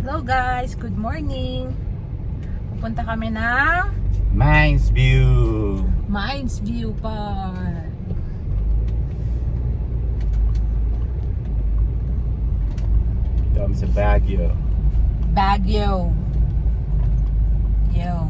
Hello guys, good morning. Pupunta kami ng Mines View. Mines View Park. Dito kami sa Baguio. Baguio. Yo.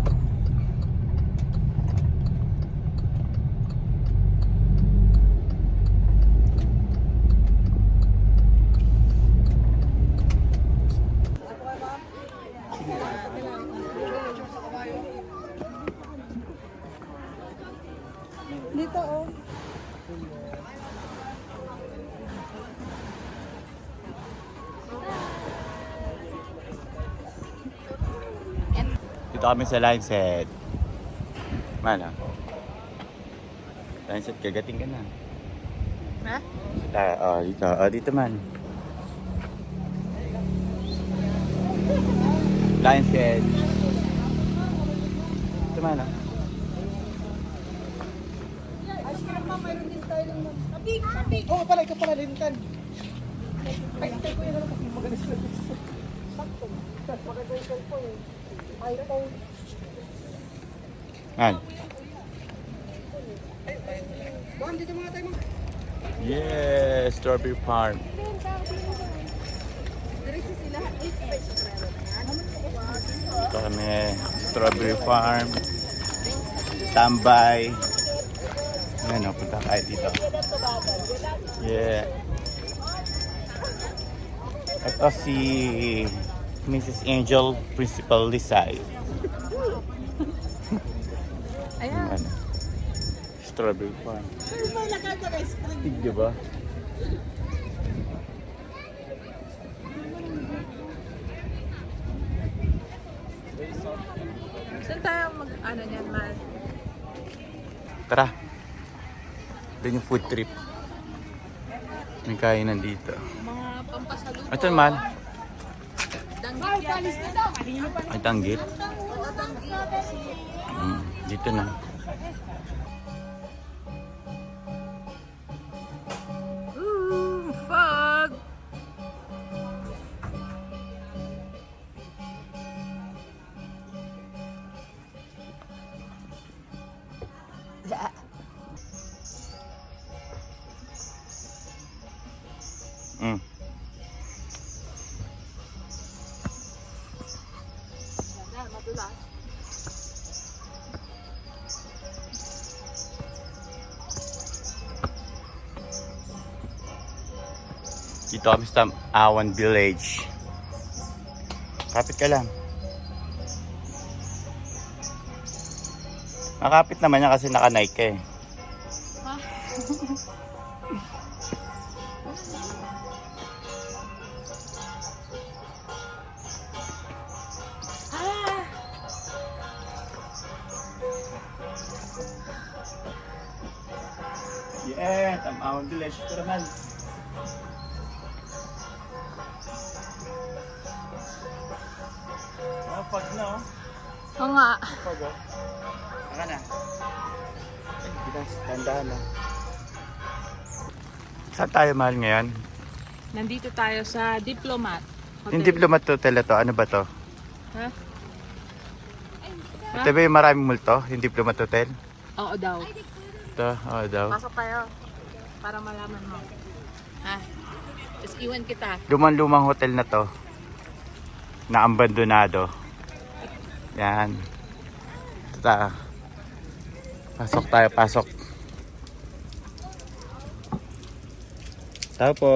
Dito oh. Dito kami sa Lion's Head. Mana? Lion's Head, kagating ka na. Ha? Dito. Dito man. Lion's Head. Dito man Mayroon din tayo ng kapig. Oo, pala, ikaw pala, Lincoln. Ay, hintay ko yun, kasi maganda sila dito. Sakto. Maganda yung cellphone eh. iPhone. Man. Baka dito mga tayo mga. Yes, Strawberry Farm. Dito kami, Strawberry Farm. Tambay. Ayan o, punta tayo dito. Yeah. Ito si Mrs. Angel, Principal Lisay. Ayan. Strawberry Farm. May lakad na guys. Stig, diba? Saan tayo mag-ano niyan, man? Tara. Doon yung food trip. May kainan dito. Mga pampasalubo. Ito man. Danggit yan. Ay, tanggit. Dito na. Ooh, fog! Mm. Madulas. Dito kami sa Awan Village. Kapit ka lang. Makapit naman yan kasi naka-Nike ka eh. Yeah, Awan Village. Ito naman. Pag na oh. Oo nga. Pag oh. Saka na. Ay, bilas. Dandahan lang. Saan tayo mahal ngayon? Nandito tayo sa Diplomat Hotel. Yung Diplomat Hotel to, ano ba to? Ha? Ito ba yung maraming multo? Yung Diplomat Hotel? Oo daw. Ito, daw. Pasok tayo. Para malaman mo. Ha? Tapos iwan kita. Lumang-lumang hotel na to. Na abandonado. Yan. Ito. Pasok tayo, pasok. Tao po.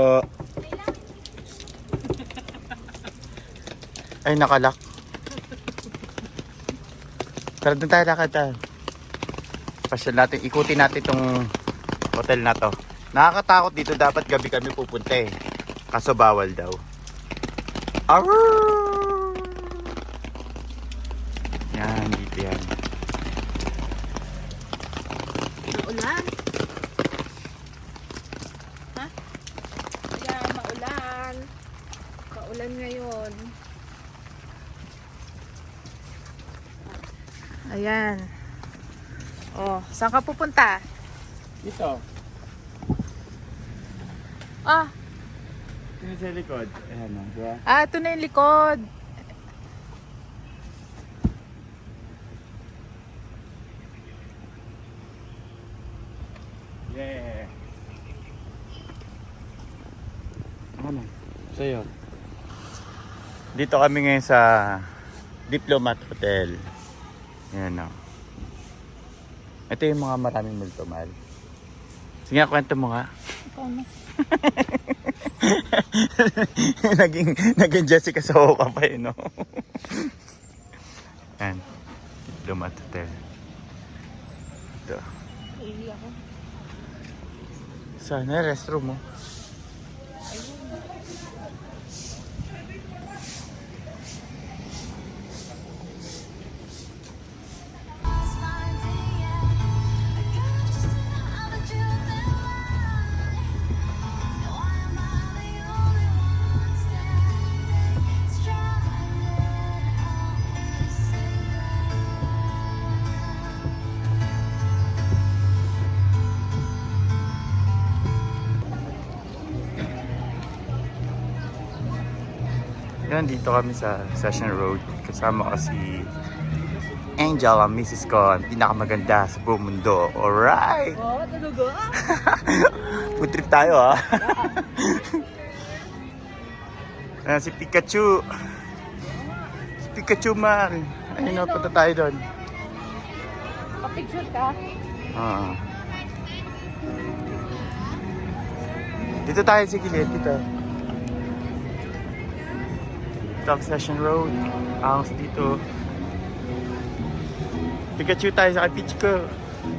Ay, nakalak. Tara doon tayo, lakad tayo. Pasyal natin, ikutin natin itong hotel na to. Nakakatakot dito, dapat gabi kami pupunta eh. Kaso bawal daw. Arrrr! Yan, dito yan. Maulan. Ha? Kaya maulan. Maulan ngayon. Ayan. Oh, saan ka pupunta? Dito. Ah, Ito sa likod. Ayan o, diba? ito na yung likod. Yeah. Ano? Sa'yo. Dito kami ngayon sa Diplomat Hotel. Yan o. Ito yung mga maraming multo, mahal. Sige nga, kwento mo nga. Ikaw na. naging Jessica Soho ka pa no? Yan. Diplomat Hotel. Ito. Iiyak ako. Sana restroom mo. Yan, dito kami sa Session Road. Kasama ko si Angel, ang misis ko, ang pinakamaganda sa buong mundo. Alright! Oh, talaga? Food trip tayo, ha? Ayan, si Pikachu. Si Pikachu, man. Ayun, no, punta tayo doon. Pa-picture ka? Oo. Dito tayo, sige, dito. Top Session Road. Angos dito. Pikachu tayo sa Pikachu.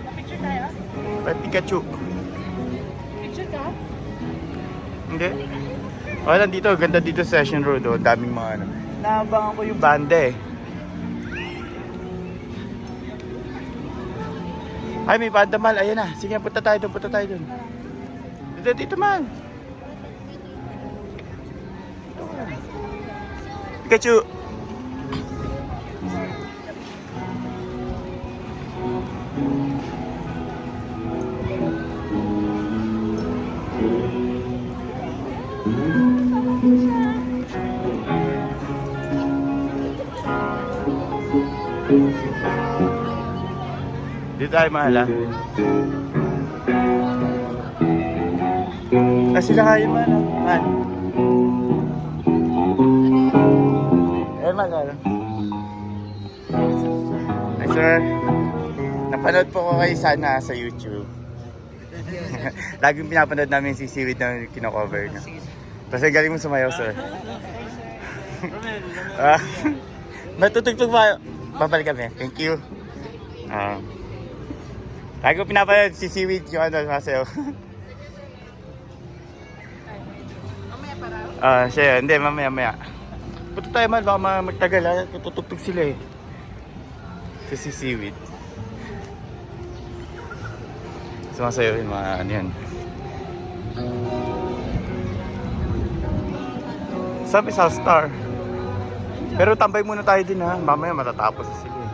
Pa-picture tayo? Kay Pikachu. Picture ka? Hindi. Oh, lang dito. Ganda dito Session Road. Oh. Daming mga ano. Naabangan ko yung banda eh. Ay, may banda, mal. Ayan na. Sige, punta tayo doon. Punta tayo doon. Dito, mal. Pikachu. Dito tayo, mahal, ha? Sila kayo, mahal, ha? Mahal. Mahal, mahal. Hi, sir. Napanood po ko kayo sana sa YouTube. Laging pinapanood namin si Seaweed na kino-cover niya. Tapos galing mo sumayaw, sir. Matutugtog ba? Babalik kami. Thank you. Lagi ko pinapanood si Seaweed yung ano, masayaw. Mamaya para? Siya, hindi, mamaya. Punta tayo, man, baka magtagal, ha? Tutugtog sila eh. Si Seaweed. Sumasayaw yun, mga ano yan. Sabi South Star. Pero tambay muna tayo din, ha? Mamaya matatapos na sila eh.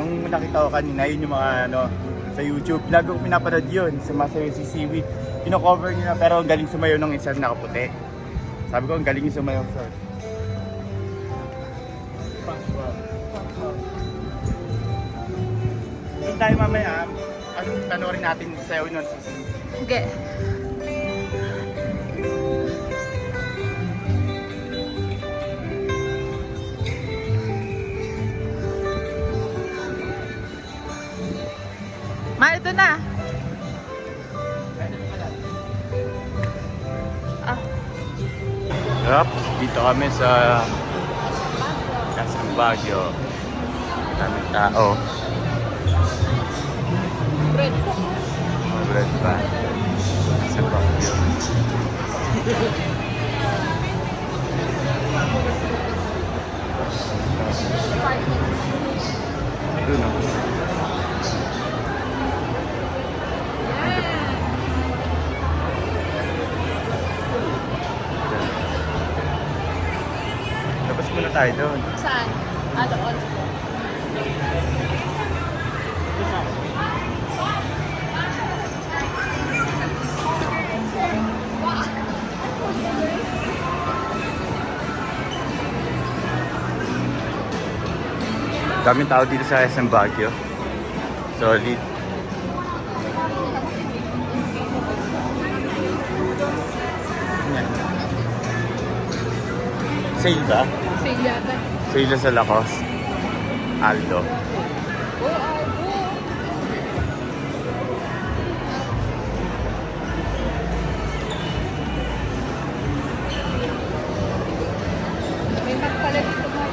Yung nakita ko kanina, yun yung mga ano, sa YouTube. Lagi ko pinapanood yun. Sumasayaw si Seaweed. Kino-cover nila pero ang galing sumayaw ng isang nakaputi. Sabi ko, ang galing yung sumayaw, sir. Doon tayo mamaya, kasi panoorin natin sayaw nun si Seaweed. Okay. Ma, ito na. Oops, dito kami sa Casang Baguio. Daming tao. Bread. Bread pa. Sa Baguio. Doon, no? Labas muna tayo doon. Saan? Doon. Daming tao dito sa SM Baguio. Solid. Yan. Sale ba? Sale yata. Sale sa Lacoste. Aldo. May mat pala dito mo.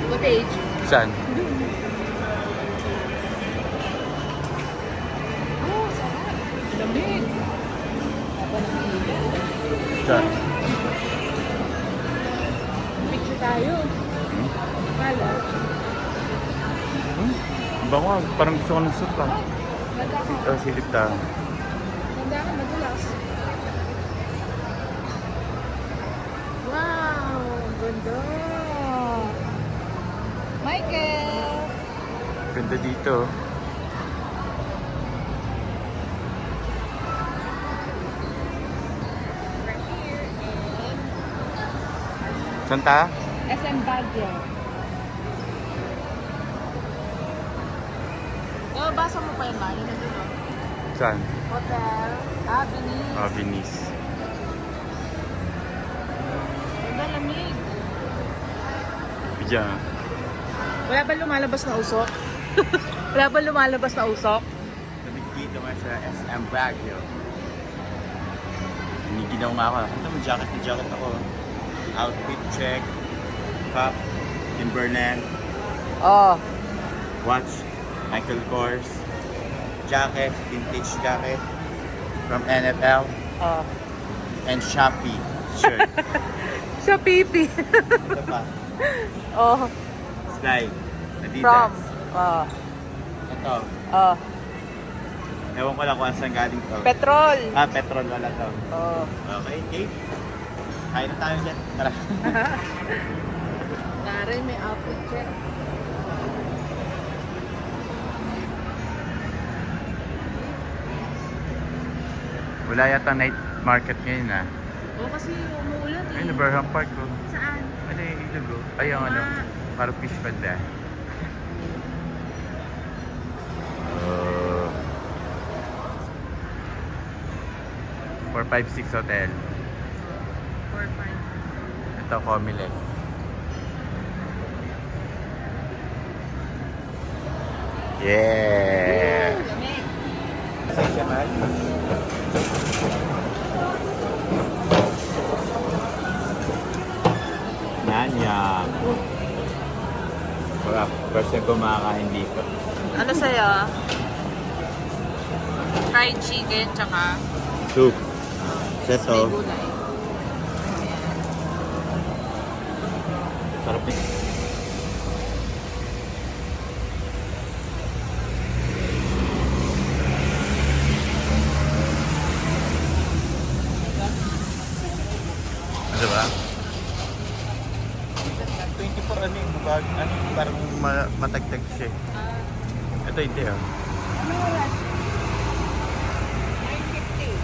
What age? Saan? Oh, sarap. Lamig. Ako na Saan? picture tayo. Kala. Bango, parang gusto ko ng soup ah. Nagkaka. Oh, silip tayo. Ganda ka, madulas. Wow! Ganda! Michael! Ganda dito. We're here in Saan ta? SM Baguio. Oh, basa mo pa yun ba? Yun nandun, oh. Saan? Hotel, Avenue. Ah, Venice. Ganda, lamig. Diyan. Wala ba lumalabas na usok? Wala ba lumalabas na usok? Lamig dito nga sa SM Baguio. Niginaw nga ako. Ano mo, jacket na jacket ako. Outfit check. Cup. Timberland. Oh. Watch. Michael Kors. Jacket. Vintage jacket. From NFL. Oh. And Shopee. Shirt. Sa pipi. Ito pa. Oh. Slide. Adidas. From. Oh. Ito. Oh. Ewan ko lang kung saan galing to. Petrol. Petrol wala to. Oh. Okay, Kate. Kain na tayo dyan. Tara. Narin, may outfit check. Wala yata night market ngayon ah. Oh, kasi umuulan eh. Ay, Nabarham Park ko. Saan? Ano yung ilog ko? Ay, yung ano. Parang fish pad eh. Oh. 456 Hotel. 4-5. Ito, Comelec. Yeah! Lamig. Say Jamal. Nanya. Sarap. First time kumakain dito. Ano sa'yo? Fried chicken, tsaka Soup. may Seto. gulay. Sarap din. Ano ba? 24 ano yung bag, ano yung parang matagtag siya. Ito hindi ah. Ano oras? 9:50.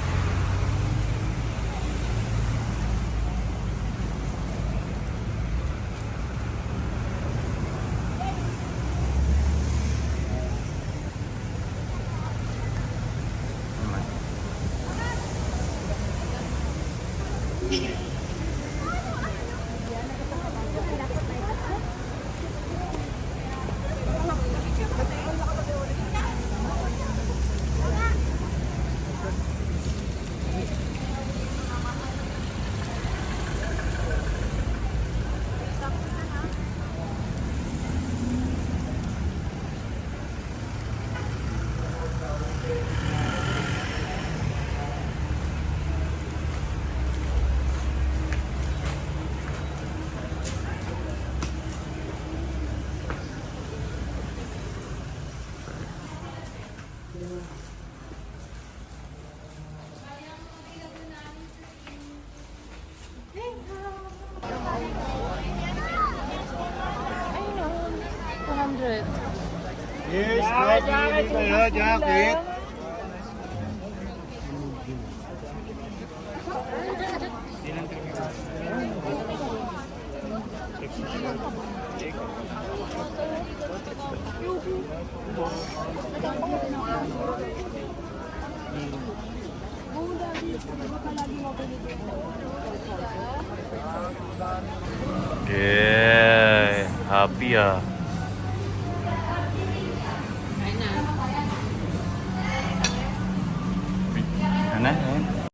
Ayun, 200. Yes, ready kayo, jacket. Yeah, happy ah.